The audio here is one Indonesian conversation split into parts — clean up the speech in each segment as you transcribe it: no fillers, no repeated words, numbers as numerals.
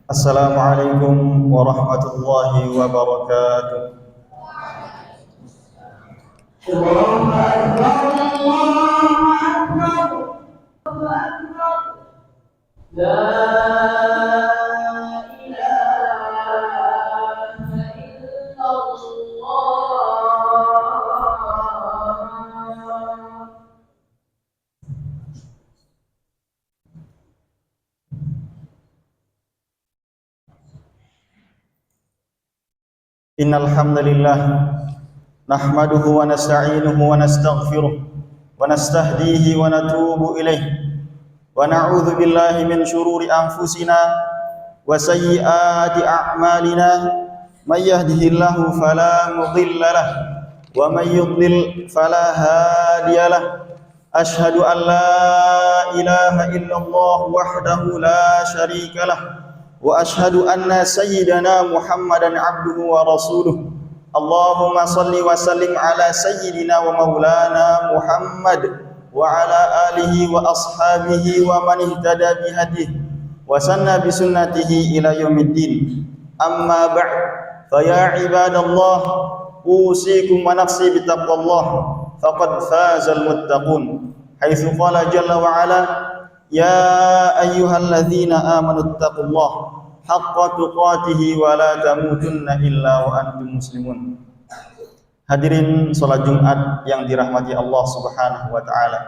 Assalamualaikum warahmatullahi wabarakatuh. Allahu Akbar, Allahu Akbar, Allahu Akbar. La ilaha illallah. Innal hamdalillah nahmaduhu wa nasta'inuhu wa nastaghfiruh wa nastahdihi wa natubu ilaih wa na'udzu billahi min shururi anfusina wa sayyiati a'malina may yahdihillahu fala mudilla lahu wa may yudlil fala hadiyalah. Ashhadu an la ilaha illallah wahdahu la syarika lah wa ashhadu anna sayyidana Muhammadan abduhu wa rasuluh. Allahumma salli wa sallim ala sayyidina wa maulana Muhammad wa ala alihi wa ashabihi wa man ihtada bihadihi wa sanna bi sunnatihi ila yaumiddin. Amma ba'd, fa ya ibadallah, usikum wa nafsi bi taqwallah faqad fazal muttaqun. Haitsu qala jalla wa ala, ya ayyuhalladzina amanu taqullaha haqqa tuqatih wa la tamutunna illa wa antum muslimun. Hadirin salat Jumat yang dirahmati Allah Subhanahu wa taala.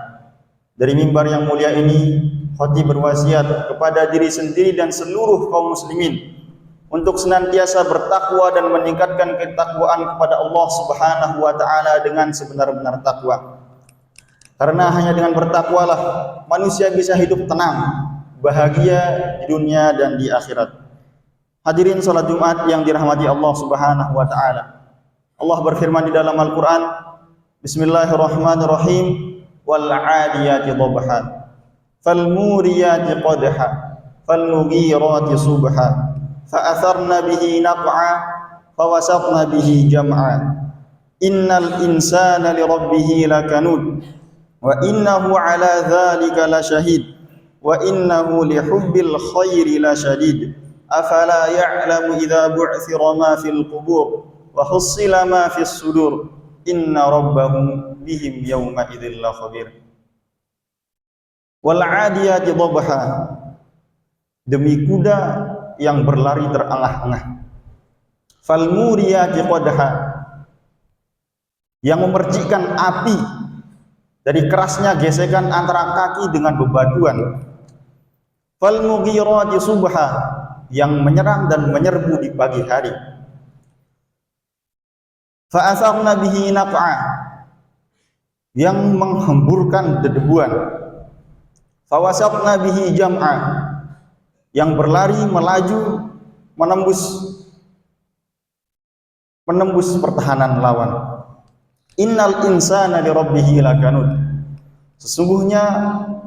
Dari mimbar yang mulia ini, khatib berwasiat kepada diri sendiri dan seluruh kaum muslimin untuk senantiasa bertakwa dan meningkatkan ketakwaan kepada Allah Subhanahu wa taala dengan sebenar-benar takwa. Karena hanya dengan bertakwalah manusia bisa hidup tenang, bahagia di dunia dan di akhirat. Hadirin salat Jumat yang dirahmati Allah Subhanahu wa taala. Allah berfirman di dalam Al-Qur'an, Bismillahirrahmanirrahim, wal 'adiyati dhabha, fal muriyati qadha, fal mughirati subha, fa atharna bihi naq'a, fa wasatna bihi jam'a. Innal insana li rabbih lakanud wa innahu 'ala dzalika lasyahid wa innahu li hubbil khairi lasyadid. Afala ya'lamu idza bu'thira ma fil qubur wa hussila ma fis sudur inna rabbahum bihim yawma idzil la khabir. Wal 'adiyati dhabha, demi kuda yang berlari terengah-engah. Fal muriyati qadha, yang memercikkan api dari kerasnya gesekan antara kaki dengan bebatuan. Fal mughirati subha, yang menyerang dan menyerbu di pagi hari. Fa asarna bihi naq'a, yang menghemburkan dedebuan. Fa wasatna bihi jam'a, yang berlari melaju menembus pertahanan lawan. Innal insana li rabbih lakanud, sesungguhnya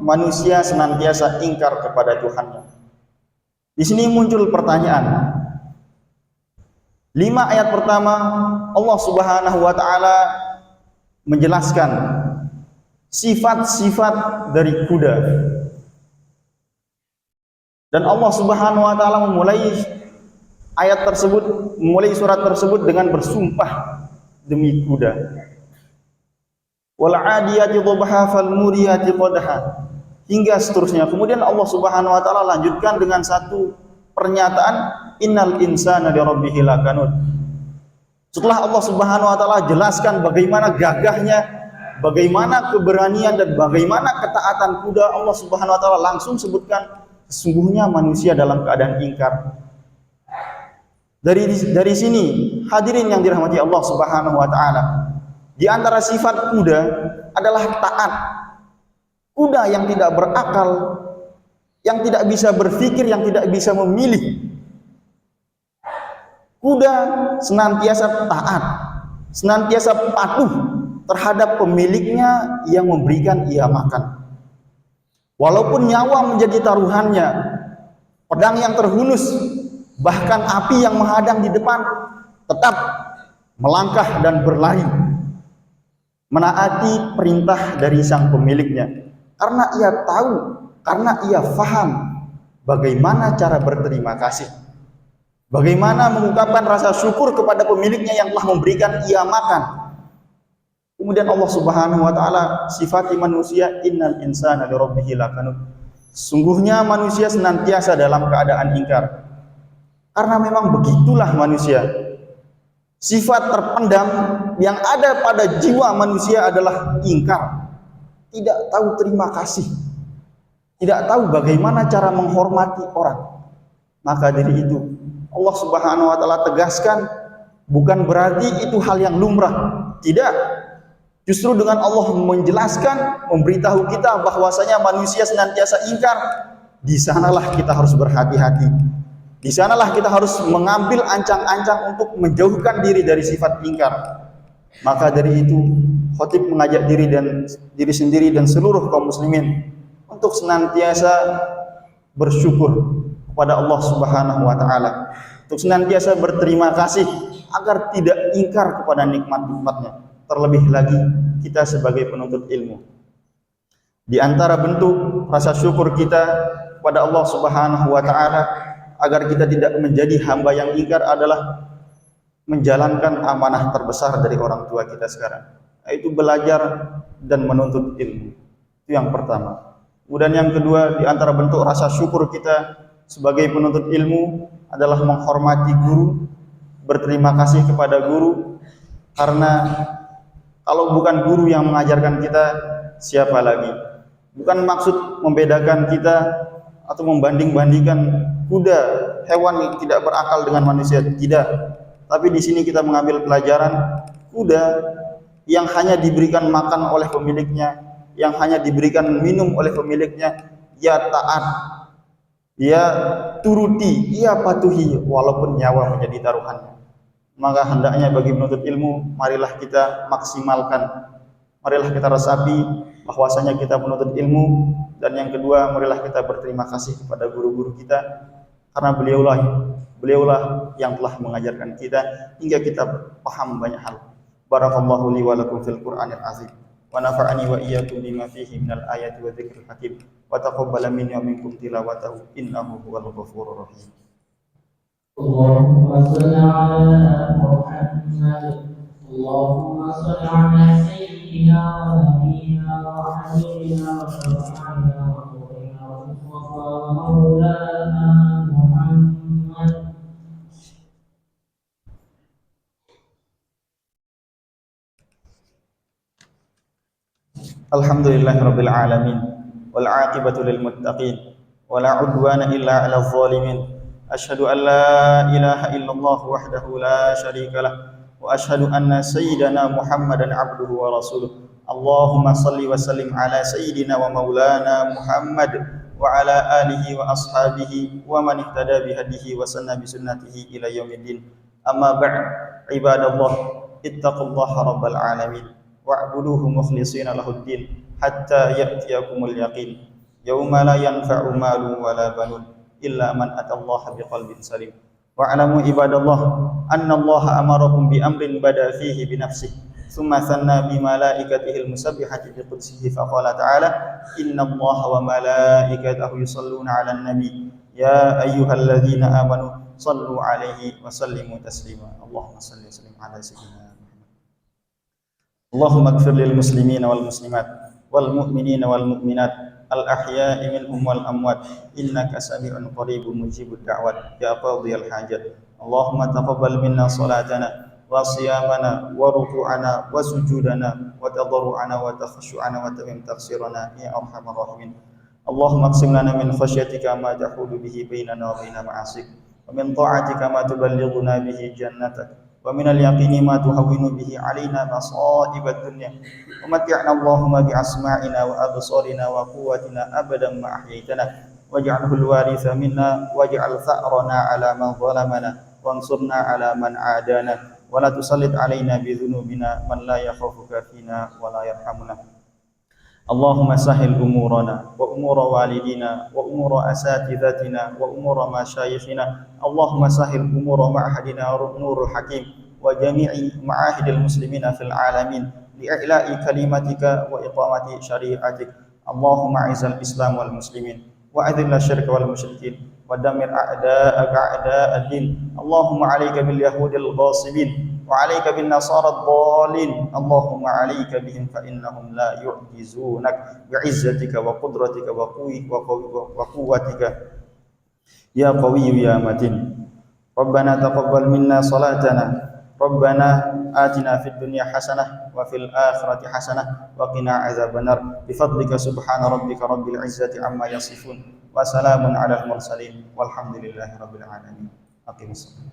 manusia senantiasa ingkar kepada Tuhannya. Di sini muncul pertanyaan. 5 ayat pertama Allah Subhanahu wa taala menjelaskan sifat-sifat dari kuda. Dan Allah Subhanahu wa taala memulai surat tersebut dengan bersumpah demi kuda. Wal 'adiyati dhabha fal muriyati qadha, hingga seterusnya. Kemudian Allah Subhanahu wa taala lanjutkan dengan satu pernyataan, innal insana li rabbih lakanud. Setelah Allah Subhanahu wa taala jelaskan bagaimana gagahnya, bagaimana keberanian dan bagaimana ketaatan kuda, Allah Subhanahu wa taala langsung sebutkan sesungguhnya manusia dalam keadaan ingkar. Dari sini, hadirin yang dirahmati Allah Subhanahu wa taala, di antara sifat kuda adalah taat. Kuda yang tidak berakal, yang tidak bisa berpikir, yang tidak bisa memilih. Kuda senantiasa taat, senantiasa patuh terhadap pemiliknya yang memberikan ia makan. Walaupun nyawa menjadi taruhannya, pedang yang terhunus, bahkan api yang menghadang di depan, tetap melangkah dan berlari, menaati perintah dari sang pemiliknya. Karena ia tahu, karena ia faham Bagaimana cara berterima kasih? Bagaimana mengungkapkan rasa syukur kepada pemiliknya yang telah memberikan ia makan? Kemudian Allah Subhanahu wa taala sifati manusia, innal insana lirabbih lakanut. Sungguhnya manusia senantiasa dalam keadaan ingkar. Karena memang begitulah manusia. Sifat terpendam yang ada pada jiwa manusia adalah ingkar. Tidak tahu terima kasih. Tidak tahu bagaimana cara menghormati orang. Maka dari itu Allah Subhanahu wa taala tegaskan, bukan berarti itu hal yang lumrah. Tidak. Justru dengan Allah menjelaskan, memberitahu kita bahwasanya manusia senantiasa ingkar, di sanalah kita harus berhati-hati. Di sanalah kita harus mengambil ancang-ancang untuk menjauhkan diri dari sifat ingkar. Maka dari itu, khatib mengajak diri sendiri dan seluruh kaum muslimin untuk senantiasa bersyukur kepada Allah Subhanahu wa taala, untuk senantiasa berterima kasih agar tidak ingkar kepada nikmat-nikmatnya. Terlebih lagi kita sebagai penuntut ilmu. Di antara bentuk rasa syukur kita kepada Allah Subhanahu wa taala agar kita tidak menjadi hamba yang ingkar adalah menjalankan amanah terbesar dari orang tua kita sekarang, yaitu belajar dan menuntut ilmu. Itu yang pertama. Kemudian yang kedua, di antara bentuk rasa syukur kita sebagai penuntut ilmu adalah menghormati guru, berterima kasih kepada guru, karena kalau bukan guru yang mengajarkan kita, siapa lagi? Bukan maksud membedakan kita atau membanding-bandingkan kuda, hewan yang tidak berakal dengan manusia, tidak. Tapi di sini kita mengambil pelajaran, kuda yang hanya diberikan makan oleh pemiliknya, yang hanya diberikan minum oleh pemiliknya, ia taat, ia turuti, ia patuhi walaupun nyawa menjadi taruhannya. Maka hendaknya bagi penuntut ilmu, marilah kita maksimalkan, marilah kita resapi bahwasanya kita penuntut ilmu. Dan yang kedua, marilah kita berterima kasih kepada guru-guru kita, karena beliaulah yang telah mengajarkan kita hingga kita paham banyak hal. Barakallahu li wa lakum fil Qur'anil azim, wa nafa'ani wa iyyakum bima fihi minal ayati wa dzikril hakim, wa taqabbala minni wa minkum tilawatahu innahu huwal ghafurur rahim. Allahumma shalli ala Muhammad. Allahumma shalli ala sayyidina wa nabiyyina wa habibina wa shafi'ina wa qurrina wa mustafa wa maulana Muhammad. Alhamdulillahirabbil alamin, wal 'aqibatu lil muttaqin, wa la 'udwana illa 'alal zalimin. Asyhadu an la ilaha illallah wahdahu la syarika lah, wa asyhadu anna sayyidana Muhammadan 'abduhu wa rasuluh. Allahumma shalli wa sallim ala sayyidina wa maulana Muhammad wa ala alihi wa ashabihi wa man ihtada bi hadihi wa sanna bi sunnatihi ila yaumiddin. Amma ba'd, ibadallah, ittaqullaha rabbal alamin wa'buduhu mukhlishina lahuddin hatta ya'tiyakumul yaqin yauma la yanfa'u malun wala banun illa man atallaha biqalbin salim. Wa'lamu ibadallah anna Allah amarakum bi amrin bada fihi bi nafsihi thumma thanna bi malaikatihi al-musabbihati bi qudsihi faqala ta'ala innallaha wa malaikatahu yusalluna 'alan nabi ya ayyuhalladzina amanu sallu 'alaihi wa sallimu taslima. Allahumma shalli wa sallim 'ala sayyidina Muhammad. Allahumma ighfir lil muslimina wal muslimat wal mu'minina wal mu'minat al-ahya'i minhum wal amwat innaka sami'un qaribun mujibud da'wat ya qadhiyal hajat. Allahumma taqabbal minna salatana wa siyamana wa ruku'ana wa sujudana wa tadarru'ana wa takhashu'ana wa tamim taqsirana ya arhamar rahimin. Allahumma aqsim lana min khashyatika ma tahulu bihi bainana wa baina ma'asik, wa min ta'atika ma tuballighuna bihi jannatak, wa minal yaqini ma tuhawwinu bihi 'alaina masa'ibad dunya, wa mat'ina Allahumma bi asma'ina wa absarina wa quwwatina abadan ma ahyaytana, waj'alhu al-waritha minna waj'al tha'rana 'ala man zalamana wansurna 'ala man 'adana wa la tusallit 'alaina bi dhunubina man la yakhafuka fina wa la yarhamuna. Allahumma sahhil umurana wa umura walidina wa umura asatidatina wa umura masyayikhina. Allahumma sahhil umura ma'hadina nurul hakim wa jami'i ma'ahidil muslimina fil alamin li'ila'i kalimatika wa iqamati syari'atik. Allahumma 'izzal islam wal muslimin وأذل الشرك والمشركين ودمر أعداءك أعداء الدين. اللهم عليك باليهود الغاصبين وعليك بالنصارى الضالين. اللهم عليك بهم فإنهم لا يعجزونك بعزتك وقدرتك وقوتك يا قوي يا متين. ربنا تقبل منا صلاتنا. ربنا آتنا في الدنيا حسنة وفي الآخرة حسنة وقنا عذاب النار بفضلك سبحان ربك رب العزة عما يصفون وسلام على المرسلين والحمد لله رب العالمين. أقم الصلاة.